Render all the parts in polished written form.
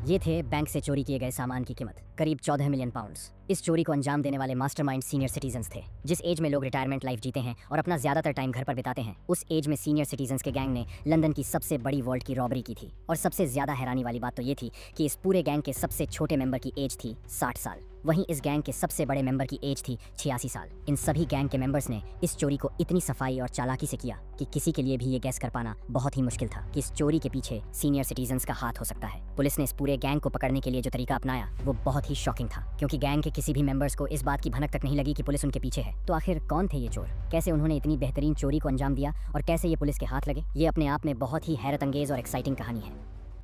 ये थे बैंक से चोरी किए गए सामान की कीमत करीब 14 मिलियन पाउंड्स। इस चोरी को अंजाम देने वाले मास्टरमाइंड सीनियर सिटीजन्स थे। जिस एज में लोग रिटायरमेंट लाइफ जीते हैं और अपना ज्यादातर टाइम घर पर बिताते हैं, उस एज में सीनियर सिटीजन्स के गैंग ने लंदन की सबसे बड़ी वॉल्ट की रॉबरी की थी। और सबसे ज्यादा हैरानी वाली बात तो ये थी कि इस पूरे गैंग के सबसे छोटे मेंबर की एज थी 60 साल, वहीं इस गैंग के सबसे बड़े मेंबर की एज थी 86 साल। इन सभी गैंग के मेंबर्स ने इस चोरी को इतनी सफाई और चालाकी से किया कि किसी के लिए भी ये गैस कर पाना बहुत ही मुश्किल था कि इस चोरी के पीछे सीनियर सिटीजन्स का हाथ हो सकता है। पुलिस ने इस पूरे गैंग को पकड़ने के लिए जो तरीका अपनाया वो बहुत ही शॉकिंग था, क्योंकि गैंग के किसी भी मेंबर्स को इस बात की भनक तक नहीं लगी कि पुलिस उनके पीछे है। तो आखिर कौन थे ये चोर, कैसे उन्होंने इतनी बेहतरीन चोरी को अंजाम दिया और कैसे ये पुलिस के हाथ लगे, ये अपने आप में बहुत ही हैरत अंगेज और एक्साइटिंग कहानी है।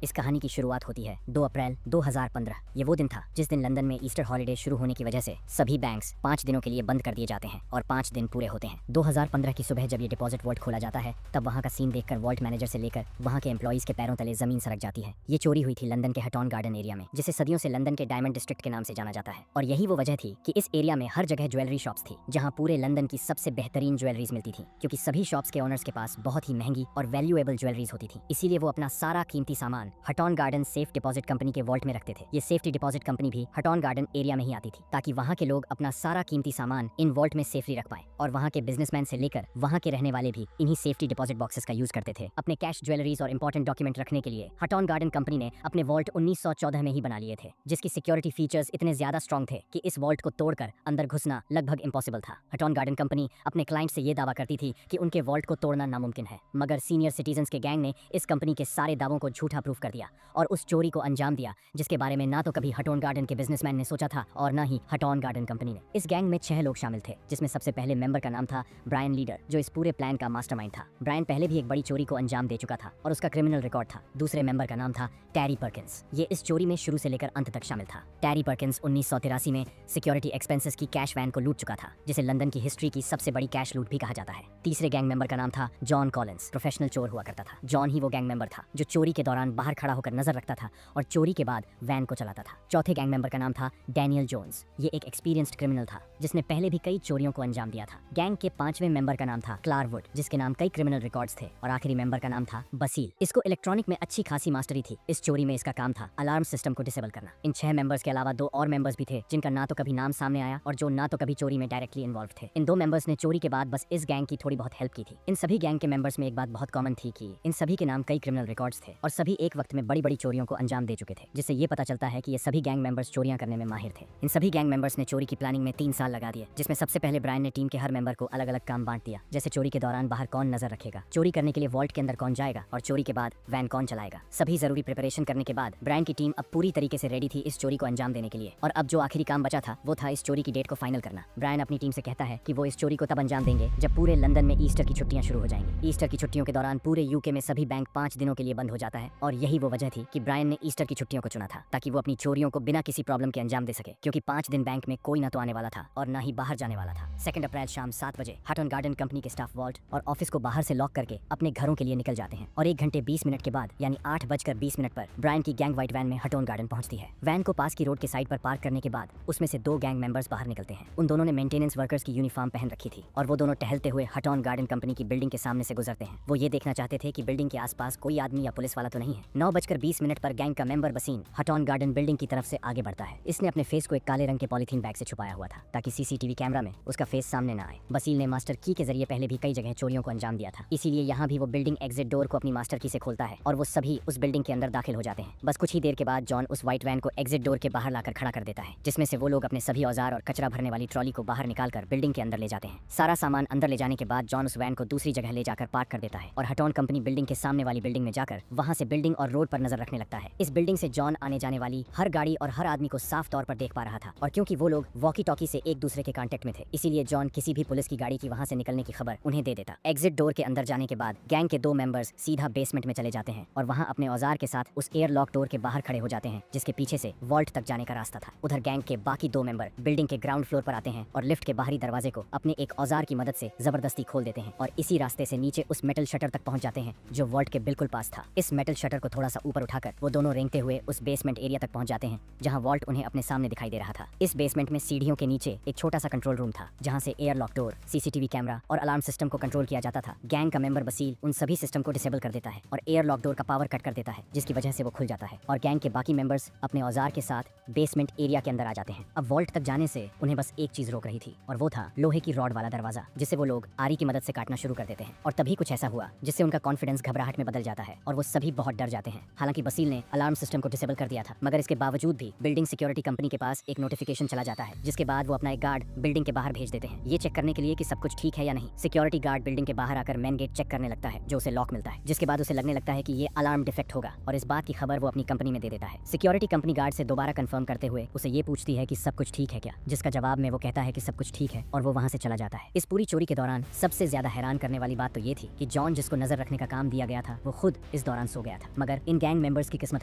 इस कहानी की शुरुआत होती है 2 अप्रैल 2015। ये वो दिन था जिस दिन लंदन में ईस्टर हॉलिडे शुरू होने की वजह से सभी बैंक्स 5 दिनों के लिए बंद कर दिए जाते हैं और 5 दिन पूरे होते हैं। 2015 की सुबह जब ये डिपॉजिट वॉल्ट खोला जाता है, तब वहाँ का सीन देखकर वॉल्ट मैनेजर से लेकर वहाँ के एम्प्लॉइज के पैरों तले जमीन सरक जाती है। ये चोरी हुई थी लंदन के हटॉन गार्डन एरिया में, जिसे सदियों से लंदन के डायमंड डिस्ट्रिक्ट के नाम से जाना जाता है। और यही वो वजह थी कि इस एरिया में हर जगह ज्वेलरी शॉप्स थी, जहाँ पूरे लंदन की सबसे बेहतरीन ज्वेलरीज मिलती थी, क्योंकि सभी शॉप्स के ओनर्स के पास बहुत ही महंगी और वैल्यूएबल ज्वेलरीज होती थी। इसीलिए वो अपना सारा कीमती सामान हटॉन गार्डन सेफ डिपॉजिट कंपनी के वॉल्ट में रखते थे। ये सेफ्टी डिपॉजिट कंपनी भी हटॉन गार्डन एरिया में ही आती थी, ताकि वहाँ के लोग अपना सारा कीमती सामान इन वॉल्ट में सेफली रख पाए। और वहाँ के बिजनेसमैन से लेकर वहाँ के रहने वाले भी इन्हीं सेफ्टी डिपॉजिट बॉक्सेस का यूज करते थे अपने कैश, ज्वेलरीज और इंपॉर्टेंट डॉक्यूमेंट रखने के लिए। हटॉन गार्डन कंपनी ने अपने वॉल्ट 1914 में ही बना लिए थे, जिसकी सिक्योरिटी फीचर्स इतने ज्यादा स्ट्रॉन्ग थे कि इस वॉल्ट को तोड़कर अंदर घुसना लगभग इम्पॉसिबल था। हटॉन गार्डन कंपनी अपने क्लाइंट से ये दावा करती थी कि उनके वॉल्ट को तोड़ना नामुमकिन है, मगर सीनियर सिटीजन्स के गैंग ने इस कंपनी के सारे दावों को झूठा प्रूफ कर दिया और उस चोरी को अंजाम दिया जिसके बारे में ना तो कभी हटॉन गार्डन के बिजनेसमैन ने सोचा था और ना ही हटॉन गार्डन कंपनी ने। इस गैंग में 6 लोग शामिल थे, जिसमें सबसे पहले मेंबर का नाम था ब्रायन लीडर, जो इस पूरे प्लान का मास्टरमाइंड था। ब्रायन पहले भी एक बड़ी चोरी को अंजाम दे चुका था और उसका क्रिमिनल रिकॉर्ड था। दूसरे मेंबर का नाम था टैरी पर्किंस। ये इस चोरी में शुरू से लेकर अंत तक शामिल था। टैरी पर्किंस 1983 में सिक्योरिटी एक्सपेंसेस की कैश वैन को लूट चुका था, जिसे लंदन की हिस्ट्री की सबसे बड़ी कैश लूट भी कहा जाता है। तीसरे गैंग मेंबर का नाम था जॉन कॉलिंस। प्रोफेशनल चोर हुआ करता था। जॉन ही वो गैंग मेंबर था जो चोरी के दौरान बाहर खड़ा होकर नजर रखता था और चोरी के बाद वैन को चलाता था। चौथे गैंग मेंबर का नाम था डैनियल जोन्स। ये एक एक्सपीरियंस्ड क्रिमिनल था जिसने पहले भी कई चोरियों को अंजाम दिया था। गैंग के 5वें मेंबर का नाम था क्लारवुड, जिसके नाम कई क्रिमिनल रिकॉर्ड्स थे। और आखिरी मेंबर का नाम था बसील। इसको इलेक्ट्रॉनिक में अच्छी खासी मास्टरी थी। इस चोरी में इसका काम था अलार्म सिस्टम को डिसेबल करना। इन 6 मेंबर्स के अलावा 2 और मेंबर्स भी थे, जिनका ना तो कभी नाम सामने आया और जो ना तो कभी चोरी में डायरेक्टली इन्वॉल्व थे। इन 2 मेंबर्स ने चोरी के बाद बस इस गैंग की थोड़ी बहुत हेल्प की थी। इन सभी गैंग के मेंबर्स में एक बात बहुत कॉमन थी कि इन सभी के नाम कई क्रिमिनल रिकॉर्ड्स थे और सभी एक वक्त में बड़ी बड़ी चोरियों को अंजाम दे चुके थे, जिससे ये पता चलता है कि ये सभी गैंग मेंबर्स चोरियां करने में माहिर थे। इन सभी गैंग मेंबर्स ने चोरी की प्लानिंग में 3 साल लगा दिए, जिसमें सबसे पहले ब्रायन ने टीम के हर मेंबर को अलग अलग काम बांट दिया, जैसे चोरी के दौरान बाहर कौन नजर रखेगा, चोरी करने के लिए वॉल्ट के अंदर कौन जाएगा और चोरी के बाद वैन कौन चलाएगा। सभी जरूरी प्रिपरेशन करने के बाद ब्रायन की टीम अब पूरी तरीके से रेडी थी इस चोरी को अंजाम देने के लिए। और अब जो आखिरी काम बचा था वो था इस चोरी की डेट को फाइनल करना। ब्रायन अपनी टीम से कहता है कि वो इस चोरी को तब अंजाम देंगे जब पूरे लंदन में ईस्टर की छुट्टियां शुरू हो जाएंगी। ईस्टर की छुट्टियों के दौरान पूरे यूके में सभी बैंक 5 दिनों के लिए बंद हो जाता है और यही वो वजह थी कि ब्रायन ने ईस्टर की छुट्टियों को चुना था, ताकि वो अपनी चोरियों को बिना किसी प्रॉब्लम के अंजाम दे सके, क्योंकि 5 दिन बैंक में कोई ना तो आने वाला था और ना ही बाहर जाने वाला था। 2 अप्रैल शाम 7 बजे हटॉन गार्डन कंपनी के स्टाफ वॉल्ट और ऑफिस को बाहर से लॉक करके अपने घरों के लिए निकल जाते हैं और 1 घंटे 20 मिनट के बाद यानी 8:20 पर ब्रायन की गैंग व्हाइट वैन में हटॉन गार्डन पहुंचती है। वैन को पास की रोड के साइड पर पार्क करने के बाद उसमें से 2 गैंग मेंबर्स बाहर निकलते हैं। उन दोनों ने मेंटेनेंस वर्कर्स की यूनिफॉर्म पहन रखी थी और वो दोनों टहलते हुए हटॉन गार्डन कंपनी की बिल्डिंग के सामने से गुजरते हैं। वो ये देखना चाहते थे कि बिल्डिंग के आसपास कोई आदमी या पुलिस वाला तो नहीं है। 9:20 पर गैंग का मेंबर बसीन हटॉन गार्डन बिल्डिंग की तरफ से आगे बढ़ता है। इसने अपने फेस को एक काले रंग के पॉलीथीन बैग से छुपाया हुआ था, ताकि सीसीटीवी कैमरा में उसका फेस सामने न आए। बसील ने मास्टर की के जरिए पहले भी कई जगह चोरियों को अंजाम दिया था, इसीलिए यहाँ भी वो बिल्डिंग एग्जिट डोर को अपनी मास्टर की से खोलता है और वो सभी उस बिल्डिंग के अंदर दाखिल हो जाते हैं। बस कुछ ही देर के बाद जॉन उस व्हाइट वैन को एग्जिट डोर के बाहर लाकर खड़ा कर देता है, जिसमें से वो लोग अपने सभी औजार और कचरा भरने वाली ट्रॉली को बाहर निकालकर बिल्डिंग के अंदर ले जाते हैं। सारा सामान अंदर ले जाने के बाद जॉन उस वैन को दूसरी जगह ले जाकर पार्क कर देता है और हटॉन कंपनी बिल्डिंग के सामने वाली बिल्डिंग में जाकर वहाँ से बिल्डिंग और रोड पर नजर रखने लगता है। इस बिल्डिंग से जॉन आने जाने वाली हर गाड़ी और हर आदमी को साफ तौर पर देख पा रहा था और क्योंकि वो लोग वॉकी टॉकी से एक दूसरे के कांटेक्ट में थे, इसीलिए जॉन किसी भी पुलिस की गाड़ी की वहाँ से निकलने की खबर उन्हें दे देता। एग्जिट डोर के अंदर जाने के बाद गैंग के 2 मेंबर्स सीधा बेसमेंट में चले जाते हैं और वहाँ अपने औजार के साथ उस एयर लॉक डोर के बाहर खड़े हो जाते हैं, जिसके पीछे से वॉल्ट तक जाने का रास्ता था। उधर गैंग के बाकी 2 मेंबर बिल्डिंग के ग्राउंड फ्लोर पर आते हैं और लिफ्ट के बाहरी दरवाजे को अपने एक औजार की मदद से जबरदस्ती खोल देते हैं और इसी रास्ते से नीचे उस मेटल शटर तक पहुंच जाते हैं जो वॉल्ट के बिल्कुल पास था। इस मेटल शटर को थोड़ा सा ऊपर उठाकर वो दोनों रेंगते हुए उस बेसमेंट एरिया तक पहुंच जाते हैं जहां वॉल्ट उन्हें अपने सामने दिखाई दे रहा था। इस बेसमेंट में सीढ़ियों के नीचे एक छोटा सा कंट्रोल रूम था जहां से air lock door, CCTV camera और अलार्म सिस्टम को कंट्रोल किया जाता था। गैंग का मेंबर बसील उन सभी सिस्टम को डिसेबल कर देता है और एयर लॉक डोर का पावर कट कर देता है, जिसकी वजह से वो खुल जाता है और गैंग के बाकी मेंबर्स अपने औजार के साथ बेसमेंट एरिया के अंदर आ जाते हैं। अब वॉल्ट तक जाने से उन्हें बस एक चीज रोक रही थी और वो था लोहे की रॉड वाला दरवाजा, जिसे वो लोग आरी की मदद से काटना शुरू कर देते हैं। और तभी कुछ ऐसा हुआ जिससे उनका कॉन्फिडेंस घबराहट में बदल जाता है और वो सभी बहुत डर जाते हैं। हालांकि बसील ने अलार्म सिस्टम को डिसेबल कर दिया था, मगर इसके बावजूद भी बिल्डिंग सिक्योरिटी कंपनी के पास एक नोटिफिकेशन चला जाता है, जिसके बाद वो अपना एक गार्ड बिल्डिंग के बाहर भेज देते हैं, ये चेक करने के लिए कि सब कुछ ठीक है या नहीं। सिक्योरिटी गार्ड बिल्डिंग के बाहर आकर मेन गेट चेक करने लगता है, जो उसे लॉक मिलता है, जिसके बाद उसे लगने लगता है कि ये अलार्म डिफेक्ट होगा और इस बात की खबर वो अपनी कंपनी में दे देता है। सिक्योरिटी कंपनी गार्ड से दोबारा कंफर्म करते हुए उसे ये पूछती है कि सब कुछ ठीक है क्या, जिसका जवाब में वो कहता है कि सब कुछ ठीक है और वो वहाँ से चला जाता है। इस पूरी चोरी के दौरान सबसे ज्यादा हैरान करने वाली बात तो ये थी कि जॉन, जिसको नजर रखने का काम दिया गया था, वो खुद इस दौरान सो गया था। मगर इन गैंग मेंबर्स की किस्मत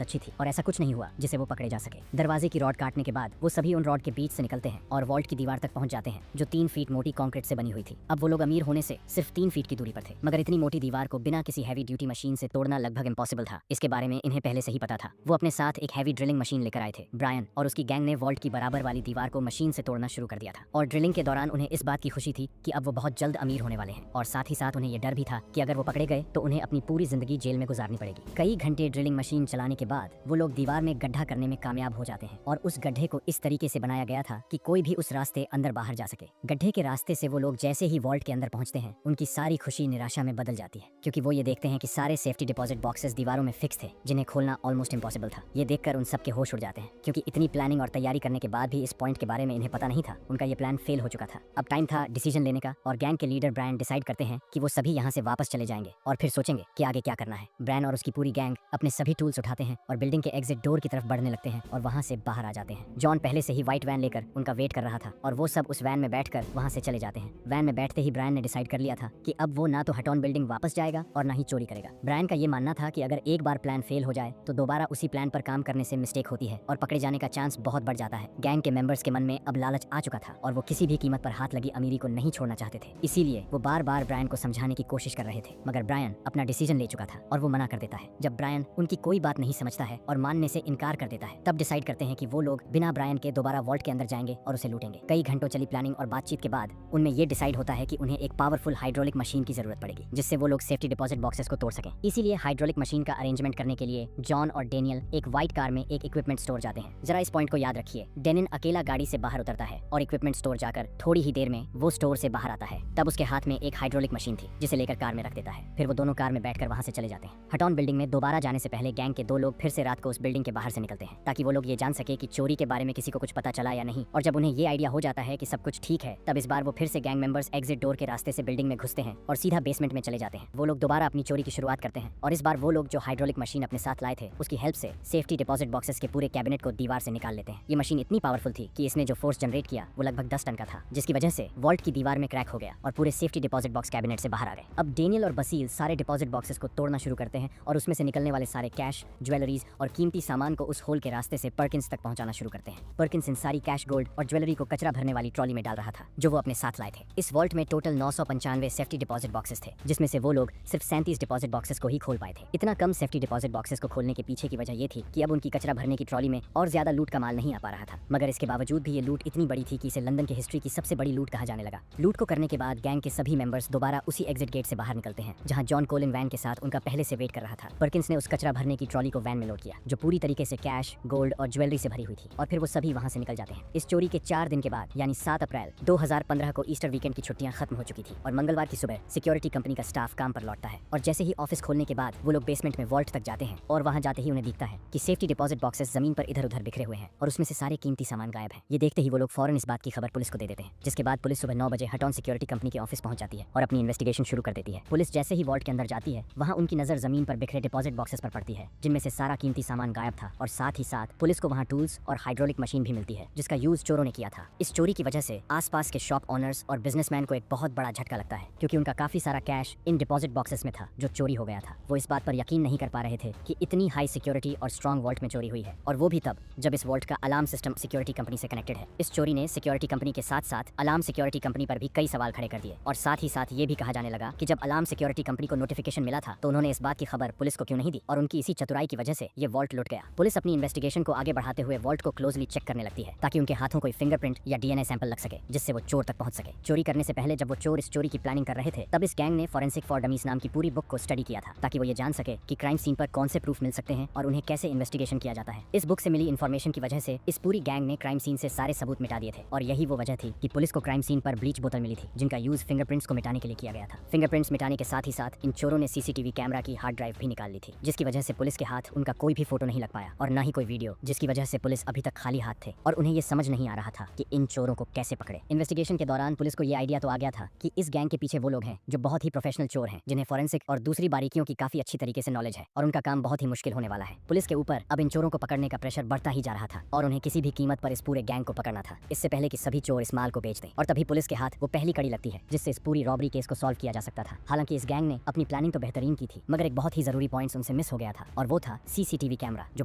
अच्छी थी और ऐसा कुछ नहीं हुआ जिसे वो पकड़े जा सके। दरवाजे की रॉड काटने के बाद वो सभी उन रॉड के बीच से निकलते हैं और वॉल्ट की दीवार तक पहुंच जाते हैं, जो 3 फीट मोटी कंक्रीट से बनी हुई थी। अब वो लोग अमीर होने से सिर्फ 3 फीट की दूरी पर थे, मगर इतनी मोटी दीवार को बिना किसी हैवी ड्यूटी मशीन से तोड़ना लगभग इम्पॉसिबल था। इसके बारे में इन्हें पहले से ही पता था। वो अपने साथ एक हैवी ड्रिलिंग मशीन लेकर आए थे। ब्रायन और उसकी गैंग ने वॉल्ट की बराबर वाली दीवार को मशीन से तोड़ना शुरू कर दिया था और ड्रिलिंग के दौरान उन्हें इस बात की खुशी थी कि अब वो बहुत जल्द अमीर होने वाले हैं और साथ ही साथ उन्हें ये डर भी था कि अगर वो पकड़े गए तो उन्हें अपनी पूरी जिंदगी जेल में गुजारनी पड़ेगी। कई घंटे ड्रिलिंग मशीन चलाने के बाद वो लोग दीवार में गड्ढा करने में कामयाब हो जाते हैं और उस गड्ढे को इस तरीके से बनाया गया था कि कोई भी उस रास्ते अंदर बाहर जा सके। गड्ढे के रास्ते से वो लोग जैसे ही वॉल्ट के अंदर पहुंचते हैं, उनकी सारी खुशी निराशा में बदल जाती है, क्योंकि वो ये देखते हैं कि सारे सेफ्टी डिपॉजिट बॉक्सेस दीवारों में फिक्स थे, जिन्हें खोलना ऑलमोस्ट इम्पॉसिबल था। ये देखकर उन सबके होश उड़ जाते हैं, क्योंकि इतनी प्लानिंग और तैयारी करने के बाद भी इस पॉइंट के बारे में इन्हें पता नहीं था। उनका ये प्लान फेल हो चुका था। अब टाइम था डिसीजन लेने का और गैंग के लीडर ब्रायन डिसाइड करते हैं कि वो सभी यहाँ से वापस चले जाएंगे और फिर सोचेंगे कि आगे क्या करना है। ब्रायन और उसकी पूरी गैंग अपने सभी टूल्स उठाते हैं और बिल्डिंग के एग्जिट डोर की तरफ बढ़ने लगते हैं और वहाँ से बाहर आ जाते हैं। जॉन पहले से ही व्हाइट वैन लेकर उनका वेट कर रहा था और वो सब उस वैन में बैठकर वहाँ से चले जाते हैं। वैन में बैठते ही ब्रायन ने डिसाइड कर लिया था कि अब वो ना तो हटॉन बिल्डिंग वापस जाएगा और ना ही चोरी करेगा। ब्रायन का ये मानना था कि अगर एक बार प्लान फेल हो जाए तो दोबारा उसी प्लान पर काम करने से मिस्टेक होती है और पकड़े जाने का चांस बहुत बढ़ जाता है। गैंग के मेंबर्स के मन में अब लालच आ चुका था और वो किसी भी कीमत पर हाथ लगी अमीरी को नहीं छोड़ना चाहते थे। इसीलिए वो बार बार ब्रायन को समझाने की कोशिश कर रहे थे, मगर ब्रायन अपना डिसीजन ले चुका था और वो मना कर देता है। जब ब्रायन उनकी कोई बात नहीं समझता है और मानने से इनकार कर देता है, तब डिसाइड करते हैं कि वो लोग बिना ब्रायन के दोबारा वॉल्ट के अंदर जाएंगे और उसे लूटेंगे। कई घंटों चली प्लानिंग और बातचीत के बाद उनमें ये डिसाइड होता है कि उन्हें एक पावरफुल हाइड्रोलिक मशीन की जरूरत पड़ेगी, जिससे वो लोग सेफ्टी डिपॉजिट बॉक्सेस को तोड़ सकें। इसीलिए हाइड्रोलिक मशीन का अरेंजमेंट करने के लिए जॉन और डेनियल एक व्हाइट कार में एक इक्विपमेंट स्टोर जाते हैं। जरा इस पॉइंट को याद रखिए, डेनियल अकेला गाड़ी से बाहर उतरता है और इक्विपमेंट स्टोर जाकर थोड़ी ही देर में वो स्टोर से बाहर आता है। तब उसके हाथ में एक हाइड्रोलिक मशीन थी, जिसे लेकर कार में रख देता है। फिर वो दोनों कार में बैठकर वहां से चले जाते हैं। हटॉन बिल्डिंग में दोबारा जाने से पहले गैंग के 2 लोग फिर से रात को उस बिल्डिंग के बाहर से निकलते हैं, ताकि वो लोग ये जान सके कि चोरी के बारे में किसी को कुछ पता चला या नहीं। और जब उन्हें ये आइडिया हो जाता है कि सब कुछ ठीक है, तब इस बार वो फिर से गैंग मेंबर्स एग्जिट डोर के रास्ते से बिल्डिंग में घुसते हैं और सीधा बेसमेंट में चले जाते हैं। वो लोग दोबारा अपनी चोरी की शुरुआत करते हैं और इस बार वो लोग जो हाइड्रोलिक मशीन अपने साथ लाए थे, उसकी हेल्प से सेफ्टी डिपॉजिट बॉक्सेस के पूरे कैबिनेट को दीवार से निकाल लेते हैं। ये मशीन इतनी पावरफुल थी कि इसने जो फोर्स जनरेट किया वो लगभग 10 टन का था, जिसकी वजह से वॉल्ट की दीवार में क्रैक हो गया और पूरे सेफ्टी डिपॉजिट बॉक्स कैबिनेट से बाहर आ गए। अब डेनियल और बसील सारे डिपॉजिट बॉक्सेस को तोड़ना शुरू करते हैं और उसमें से निकलने वाले सारे कैश, ज्वेलरीज और कीमती सामान को उस होल के रास्ते से पर्किंस तक पहुंचाना शुरू करते हैं। पर्किंस इन सारी कैश, गोल्ड और ज्वेलरी को कचरा भरने वाली ट्रॉली में डाल रहा था, जो वो अपने साथ लाए थे। इस वॉल्ट में टोटल 995 सेफ्टी डिपॉजिट बॉक्सेस थे, जिसमें से वो लोग सिर्फ 37 डिपॉजिट बॉक्सेस को ही खोल पाए थे। इतना कम सेफ्टी डिपॉजिट बॉक्सेस को खोलने के पीछे की वजह ये थी कि अब उनकी कचरा भरने की ट्रॉली में और ज्यादा लूट का माल नहीं आ पा रहा था। मगर इसके बावजूद भी ये लूट इतनी बड़ी थी कि इसे लंदन की हिस्ट्री की सबसे बड़ी लूट कहा जाने लगा। लूट को करने के बाद गैंग के सभी मेंबर्स दोबारा उसी एग्जिट गेट से बाहर निकलते हैं, जहां जॉन कोलिन वैन के साथ उनका पहले से वेट कर रहा था। पर्किंस ने उस कचरा भरने की ट्रॉली को वैन में लोड किया, जो पूरी तरीके से कैश, गोल्ड और ज्वेलरी से भरी हुई थी, और फिर वो सभी वहां से निकल जाते हैं। इस चोरी के 4 दिन के बाद, यानी 7 अप्रैल 2015 को ईस्टर वीकेंड की छुट्टियां खत्म हो चुकी थी और मंगलवार की सुबह सिक्योरिटी कंपनी का स्टाफ काम पर लौटता है। और जैसे ही ऑफिस खोलने के बाद वो लोग बेसमेंट में वॉल्ट तक जाते हैं और वहां जाते ही उन्हें दिखता है कि सेफ्टी डिपॉजिट बॉक्सेस जमीन पर इधर उधर बिखरे हुए हैं और उसमें से सारे कीमती सामान गायब हैं। ये देखते ही वो लोग फौरन इस बात की खबर पुलिस को दे देते हैं, जिसके बाद पुलिस सुबह 9 बजे हटॉन सिक्योरिटी कंपनी के ऑफिस पहुंच जाती है और अपनी इन्वेस्टिगेशन शुरू कर देती है। पुलिस जैसे ही वॉल्ट के अंदर जाती है, वहां उनकी नजर जमीन पर बिखरे डिपॉजिट बॉक्सेस पर पड़ती है, जिनमें से सारा कीमती सामान गायब था और साथ ही साथ पुलिस को वहां टूल्स और हाइड्रोलिक मशीन भी मिलती है, जिसका यूज चोरों ने किया था। इस चोरी की वजह से आसपास के शॉप ऑनर्स और बिजनेसमैन को एक बहुत बड़ा झटका लगता है, क्योंकि उनका काफी सारा कैश इन डिपॉजिट बॉक्सेस में था जो चोरी हो गया था। वो इस बात पर यकीन नहीं कर पा रहे थे कि इतनी हाई सिक्योरिटी और स्ट्रॉन्ग वॉल्ट में चोरी हुई है, और वो भी तब जब इस वॉल्ट का अलार्म सिस्टम सिक्योरिटी कंपनी से कनेक्टेड है। इस चोरी ने सिक्योरिटी कंपनी के साथ साथ अलार्म सिक्योरिटी कंपनी पर भी कई सवाल खड़े कर दिए, और साथ ही साथ ये भी कहा जाने लगा कि जब अलार्म सिक्योरिटी कंपनी को नोटिफिकेशन मिला था तो उन्होंने इस बात की खबर पुलिस को क्यों नहीं दी। थी और उनकी इसी चतुराई की वजह से ये वॉल्ट लुट गया। पुलिस अपनी इन्वेस्टिगेशन को आगे बढ़ाते हुए वॉल्ट को क्लोजली चेक करने लगती है ताकि उनके हाथों कोई फिंगरप्रिंट या डीएनए सैंपल लग सके जिससे वो चोर तक पहुंच सके। चोरी करने से पहले जब वो चोर इस चोरी की प्लानिंग कर रहे थे तब इस गैंग ने फॉरेंसिक फॉर डमीज नाम की पूरी बुक को स्टडी किया था ताकि वो ये जान सके कि क्राइम सीन पर कौन से प्रूफ मिल सकते हैं और उन्हें कैसे इन्वेस्टिगेशन किया जाता है। इस बुक से मिली इन्फॉर्मेशन की वजह से इस पूरी गैंग ने क्राइम सीन से सारे सबूत मिटा दिए थे और यही वो वजह थी कि पुलिस को क्राइम सीन पर ब्लीच बोतल मिली थी जिनका यूज फिंगरप्रिंट्स को मिटाने के लिए किया गया था। फिंगरप्रिंट्स मिटाने के साथ ही साथ इन चोरों ने सीसीटीवी कैमरा की हार्ड ड्राइव भी निकाल ली थी जिसकी वजह से पुलिस के हाथ उनका कोई भी फोटो नहीं लग पाया और न ही कोई वीडियो, जिसकी वजह से पुलिस अभी तक खाली हाथ थे और उन्हें ये समझ नहीं आ रहा था कि इन चोरों को कैसे पकड़े। इन्वेस्टिगेशन के दौरान पुलिस को ये आइडिया तो आ गया था कि इस गैंग के पीछे वो लोग हैं जो बहुत ही प्रोफेशनल चोर हैं जिन्हें फॉरेंसिक और दूसरी बारीकियों की काफी अच्छी तरीके से नॉलेज है और उनका काम बहुत ही मुश्किल होने वाला है। पुलिस के ऊपर अब इन चोरों को पकड़ने का प्रेशर बढ़ता ही जा रहा था और उन्हें किसी भी कीमत पर इस पूरे गैंग को पकड़ना था इससे पहले कि सभी चोर इस माल को बेच दें और तभी पुलिस के हाथ वो पहली कड़ी लगती है जिससे इस पूरी रॉबरी केस को सॉल्व किया जा सकता था। हालांकि इस गैंग ने अपनी प्लानिंग तो बेहतरीन की थी मगर एक बहुत ही जरूरी पॉइंट उनसे मिस हो गया था और वो था सीसीटीवी कैमरा जो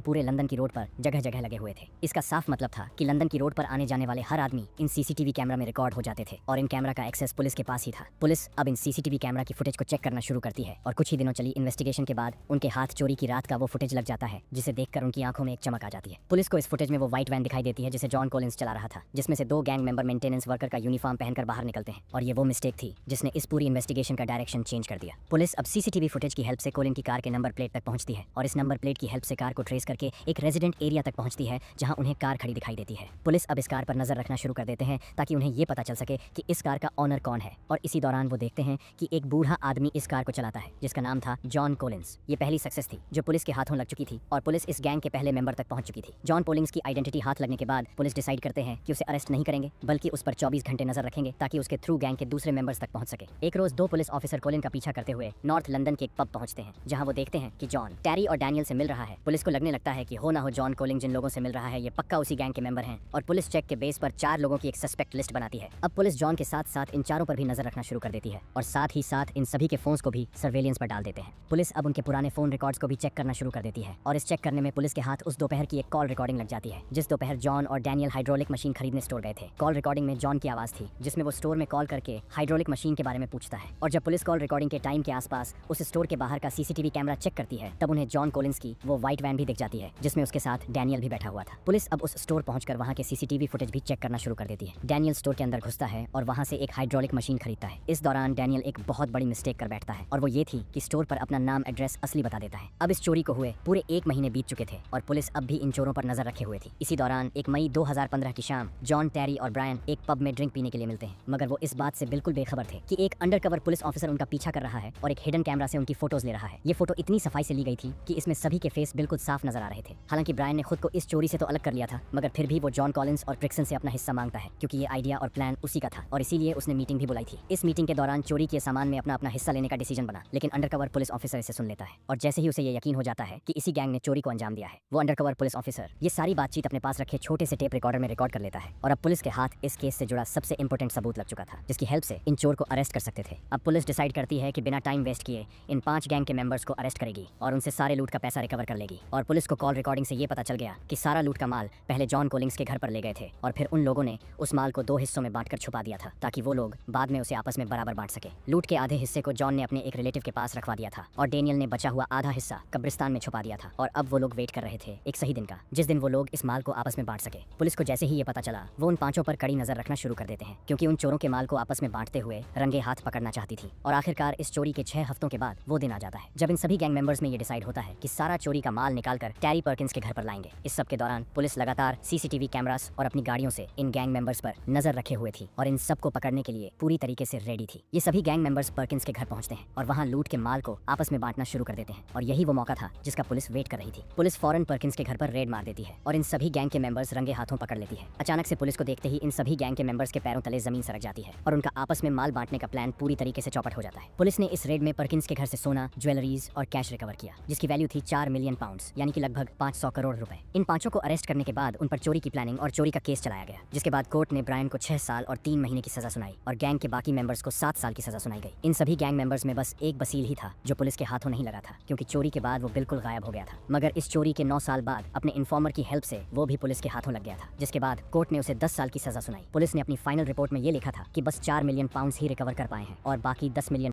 पूरे लंदन की रोड पर जगह जगह लगे हुए थे। इसका साफ मतलब था कि लंदन की रोड पर आने जाने वाले हर आदमी इन सीसीटीवी कैमरा में रिकॉर्ड हो जाते थे और इन कैमरा का एक्सेस पुलिस के पास ही था। पुलिस अब इन सीसीटीवी कैमरा की फुटेज को चेक करना शुरू करती है और कुछ ही दिनों चली इन्वेस्टिगेशन के बाद उनके हाथ चोरी की रात का वो फुटेज लग जाता है जिसे देखकर उनकी आंखों में एक चमक आ जाती है। पुलिस को इस फुटेज में वो व्हाइट वैन दिखाई देती है जिसे जॉन कोलिंस चला रहा था जिसमें से दो गैंग मेंबर मेंटेनेंस वर्कर का यूनिफॉर्म पहनकर बाहर निकलते हैं और ये वो मिस्टेक थी जिसने इस पूरी इन्वेस्टिगेशन का डायरेक्शन चेंज कर दिया। पुलिस अब सीसीटीवी फुटेज की हेल्प से कोलिन की कार के नंबर प्लेट तक पहुंचती है और इस नंबर प्लेट की हेल्प से कार को ट्रेस करके एक रेजिडेंट एरिया तक पहुंचती है जहां उन्हें कार खड़ी दिखाई देती है। पुलिस अब इस कार पर नजर रखना शुरू कर देते हैं ताकि उन्हें ये पता चल सके कि इस कार का ऑनर कौन है और इसी दौरान वो देखते हैं कि एक बूढ़ा आदमी इस कार को चलाता है जिसका नाम था जॉन कोलिंस। ये पहली सक्सेस थी जो पुलिस के हाथों लग चुकी थी और पुलिस इस गैंग के पहले मेंबर तक पहुंच चुकी थी। जॉन कोलिंस की आइडेंटिटी हाथ लगने के बाद पुलिस डिसाइड करते हैं कि उसे अरेस्ट नहीं करेंगे बल्कि उस पर 24 घंटे नजर रखेंगे ताकि उसके थ्रू गैंग के दूसरे मेंबर्स तक पहुंच सके। एक रोज दो पुलिस ऑफिसर कोलिन का पीछा करते हुए नॉर्थ लंदन के एक पब पहुंचते हैं जहां वो देखते हैं कि जॉन टैरी और डैनियल से मिल रहा है। पुलिस को लगने लगता है कि हो ना हो जॉन कोलिन जिन लोगों से मिल रहा है ये पक्का उसी गैंग के मेंबर हैं और पुलिस चेक के बेस पर 4 लोगों की एक सस्पेक्ट लिस्ट बनाती है। अब पुलिस जॉन के साथ साथ इन चारों पर भी नजर रखना शुरू कर देती है और साथ ही साथ इन सभी के फोन्स को भी सर्वेलेंस पर डाल देते हैं। पुलिस अब उनके पुराने फोन रिकॉर्ड्स को भी चेक करना शुरू कर देती है और इस चेक करने में पुलिस के हाथ उस दोपहर की एक कॉल रिकॉर्डिंग लग जाती है जिस दोपहर जॉन और डैनियल हाइड्रोलिक मशीन खरीदने स्टोर गए थे। कॉल रिकॉर्डिंग में जॉन की आवाज थी जिसमें वो स्टोर में कॉल करके हाइड्रोलिक मशीन के बारे में पूछता है और जब पुलिस कॉल रिकॉर्डिंग के टाइम के आसपास उस स्टोर के बाहर का सीसीटीवी कैमरा चेक करती है तब उन्हें जॉन कोलिंस की वो व्हाइट वैन भी दिख जाती है जिसमें उसके साथ डैनियल भी बैठा हुआ था। पुलिस अब उस स्टोर पहुंचकर वहां के सीसीटीवी फुटेज भी चेक करना शुरू कर देती है। डैनियल स्टोर के अंदर घुसता है और वहां से एक हाइड्रोलिक मशीन खरीदता है। इस दौरान डैनियल एक बहुत बड़ी मिस्टेक कर बैठता है और वो ये थी कि स्टोर पर अपना नाम एड्रेस असली बता देता है। अब इस चोरी को हुए पूरे 1 महीने बीत चुके थे और पुलिस अब भी इन चोरों पर नजर रखे हुए थी। इसी दौरान 1 मई 2015 की शाम जॉन, टैरी और ब्रायन एक पब में ड्रिंक पीने के लिए मिलते हैं मगर वो इस बात से बिल्कुल बेखबर थे कि एक अंडरकवर पुलिस ऑफिसर उनका पीछा कर रहा है और एक हिडन कैमरा से उनकी फोटोज ले रहा है। ये फोटो इतनी सफाई से ली गई थी कि इसमें सभी के फेस बिल्कुल साफ नजर आ रहे थे। हालांकि ब्रायन ने खुद को इस चोरी से तो अलग कर लिया था मगर फिर भी वो जॉन कॉलिंस और ट्रिक्सन से अपना हिस्सा मांगता है क्योंकि ये आइडिया और प्लान उसी का था और इसीलिए उसने मीटिंग भी बुलाई थी। इस मीटिंग के दौरान चोरी के सामान में अपना अपना हिस्सा लेने का डिसीजन बना लेकिन अंडरकवर पुलिस ऑफिसर इसे सुन लेता है और जैसे ही उसे ये यकीन हो जाता है कि इसी गैंग ने चोरी को अंजाम दिया है वो अंडरकवर पुलिस ऑफिसर ये सारी बातचीत अपने पास रखे छोटे से टेप रिकॉर्डर में रिकॉर्ड कर लेता है और अब पुलिस के हाथ इस केस से जुड़ा सबसे इंपॉर्टेंट सबूत लग चुका था जिसकी हेल्प से इन चोर को अरेस्ट कर सकते थे। अब पुलिस डिसाइड करती है कि बिना टाइम वेस्ट किए इन 5 गैंग के मेंबर्स को अरेस्ट करेगी और उनसे सारे लूट का पैसा रिकवर कर लेगी। और पुलिस को कॉल रिकॉर्डिंग से ये पता चल गया कि सारा लूट का माल पहले जॉन कोलिंस के घर पर ले गए थे और फिर उन लोगों ने उस माल को 2 हिस्सों में बांटकर छुपा दिया था ताकि वो लोग बाद में उसे आपस में बराबर बांट सके। लूट के आधे हिस्से को जॉन ने अपने एक रिलेटिव के पास रखवा दिया था और डेनियल ने बचा हुआ आधा हिस्सा कब्रिस्तान में छुपा दिया था और अब वो लोग वेट कर रहे थे एक सही दिन का जिस दिन वो लोग इस माल को आपस में बांट सके। पुलिस को जैसे ही ये पता चला वो उन 5 पर कड़ी नजर रखना शुरू कर देते हैं क्योंकि उन चोरों के माल को आपस में बांटते हुए रंगे हाथ पकड़ना चाहती थी। और आखिरकार इस चोरी के 6 हफ्तों के बाद वो दिन आ जाता है जब इन सभी गैंग मेंबर्स में ये डिसाइड होता है कि सारा चोरी का माल निकालकर टैरी पर्किंस के घर पर लाएंगे। इस सब के दौरान पुलिस लगातार सीसीटीवी कैमरास और अपनी गाड़ियों से इन गैंग मेंबर्स पर नजर रखे हुए थी और इन सबको पकड़ने के लिए पूरी तरीके से रेडी थी। ये सभी गैंग मेंबर्स पर्किंस के घर पहुंचते हैं और वहां लूट के माल को आपस में बांटना शुरू कर देते हैं और यही वो मौका था जिसका पुलिस वेट कर रही थी। पुलिस फौरन पर्किंस के घर पर रेड मार देती है और इन सभी गैंग के मेंबर्स रंगे हाथों पकड़ लेती है। अचानक से पुलिस को देखते ही इन सभी गैंग के मेंबर्स के पैरों तले जमीन सरक जाती है और उनका आपस में माल बांटने का प्लान पूरी तरीके से चौपट हो जाता है। पुलिस ने इस रेड में पर्किंस के घर से सोना, ज्वेलरीज और कैश रिकवर किया जिसकी वैल्यू थी 4 मिलियन पाउंड्स यानी कि लगभग 500 करोड़ रुपए। इन 5 को अरेस्ट करने के बाद उन पर चोरी की प्लानिंग और चोरी का केस चलाया गया जिसके बाद कोर्ट ने ब्रायन को 6 साल और 3 महीने की सजा सुनाई और गैंग के बाकी मेंबर्स को 7 साल की सजा सुनाई गई। इन सभी गैंग मेंबर्स में बस एक बसील ही था जो पुलिस के हाथों नहीं लगा था क्योंकि चोरी के बाद वो बिल्कुल गायब हो गया था। मगर इस चोरी के 9 साल बाद अपने इन्फॉर्मर की हेल्प से वो भी पुलिस के हाथों लग गया था जिसके बाद कोर्ट ने उसे 10 साल की सजा सुनाई। पुलिस ने अपनी फाइनल रिपोर्ट में ये लिखा था कि बस 4 मिलियन पाउंड्स ही रिकवर कर पाए हैं और बाकी 10 मिलियन